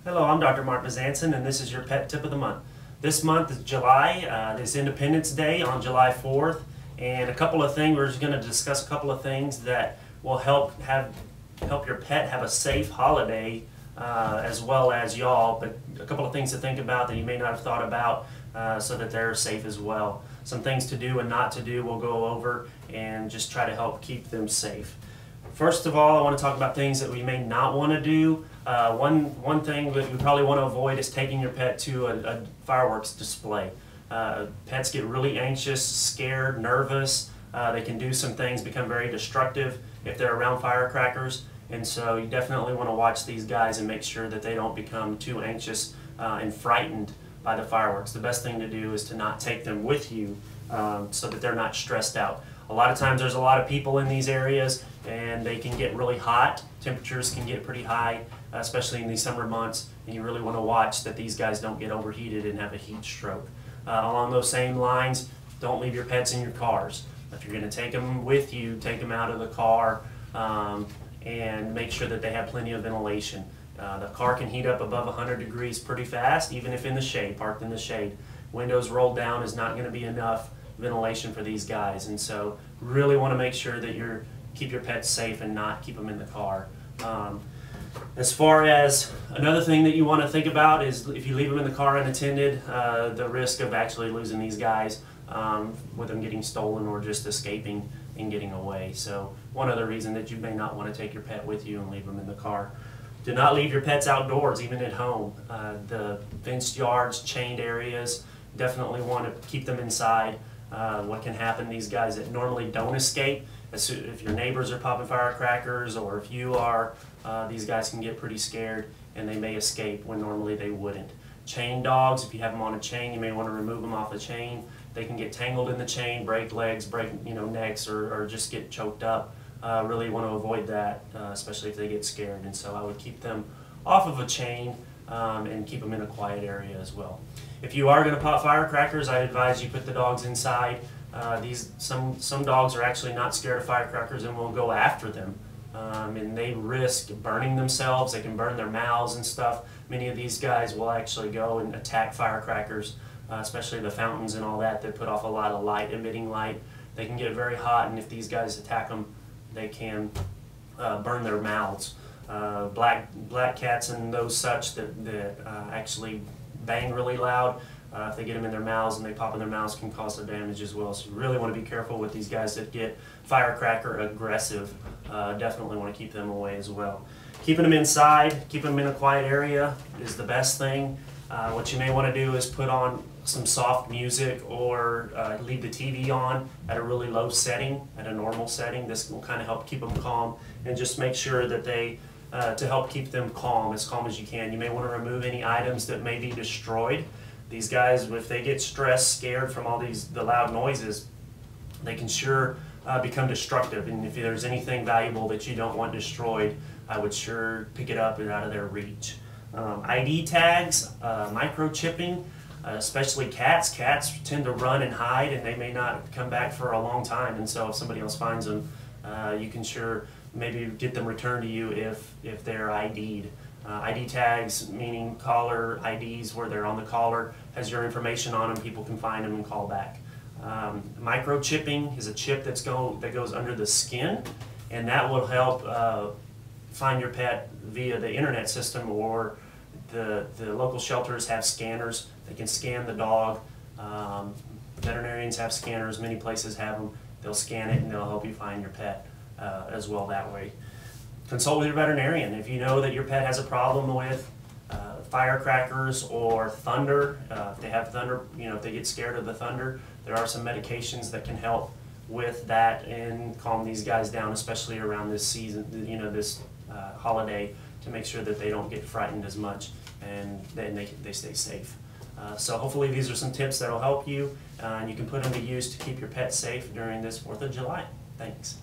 Hello, I'm Dr. Mark Besancon, and this is your pet tip of the month. This month is July. It's Independence Day on July 4th, and a couple of things, we're just going to discuss a couple of things that will help your pet have a safe holiday, as well as y'all, but a couple of things to think about that you may not have thought about, so that they're safe as well. Some things to do and not to do we'll go over and just try to help keep them safe. First of all, I want to talk about things that we may not want to do. One thing that you probably want to avoid is taking your pet to a fireworks display. Pets get really anxious, scared, nervous. They can do some things, become very destructive if they're around firecrackers. And so you definitely want to watch these guys and make sure that they don't become too anxious and frightened by the fireworks. The best thing to do is to not take them with you, so that they're not stressed out. A lot of times there's a lot of people in these areas and they can get really hot. Temperatures can get pretty high, especially in these summer months, and you really want to watch that these guys don't get overheated and have a heat stroke. Along those same lines, don't leave your pets in your cars. If you're going to take them with you, take them out of the car, and make sure that they have plenty of ventilation. The car can heat up above 100 degrees pretty fast, even if in the shade, parked in the shade. Windows rolled down is not going to be enough ventilation for these guys, and so really want to make sure that keep your pets safe and not keep them in the car. As far as another thing that you want to think about is if you leave them in the car unattended, the risk of actually losing these guys, with them getting stolen or just escaping and getting away. So one other reason that you may not want to take your pet with you and leave them in the car. Do not leave your pets outdoors, even at home. The fenced yards, chained areas, definitely want to keep them inside. What can happen, these guys that normally don't escape, if your neighbors are popping firecrackers or if you are, these guys can get pretty scared and they may escape when normally they wouldn't. Chain dogs, if you have them on a chain, you may want to remove them off the chain. They can get tangled in the chain, break legs, break necks, or just get choked up. Really want to avoid that, especially if they get scared. And so I would keep them off of a chain, and keep them in a quiet area as well. If you are going to pop firecrackers, I advise you put the dogs inside. Some dogs are actually not scared of firecrackers and will go after them, and they risk burning themselves. They can burn their mouths and stuff. Many of these guys will actually go and attack firecrackers, especially the fountains and all that. They put off a lot of light, emitting light. They can get very hot, and if these guys attack them, they can burn their mouths. Black cats and those such that actually bang really loud, if they get them in their mouths and they pop in their mouths, can cause some damage as well. So you really want to be careful with these guys that get firecracker aggressive. Definitely want to keep them away as well. Keeping them inside, keeping them in a quiet area is the best thing. What you may want to do is put on some soft music or leave the TV on at a really low setting, at a normal setting. This will kind of help keep them calm and just make sure that to help keep them calm as you can. You may want to remove any items that may be destroyed. These guys, if they get stressed, scared from all the loud noises, they can sure become destructive. And if there's anything valuable that you don't want destroyed, I would sure pick it up and out of their reach. ID tags, microchipping, especially cats. Cats tend to run and hide, and they may not come back for a long time. And so if somebody else finds them, you can sure maybe get them returned to you if they're ID'd. ID tags, meaning caller IDs, where they're on the collar, has your information on them. People can find them and call back. Microchipping is a chip that goes under the skin, and that will help find your pet via the internet system, or the local shelters have scanners. They can scan the dog. Veterinarians have scanners. Many places have them. They'll scan it and they'll help you find your pet as well that way. Consult with your veterinarian. If you know that your pet has a problem with firecrackers or thunder, if they have thunder, if they get scared of the thunder, there are some medications that can help with that and calm these guys down, especially around this season, this holiday, to make sure that they don't get frightened as much and then they stay safe. So hopefully these are some tips that will help you, and you can put them to use to keep your pet safe during this 4th of July. Thanks.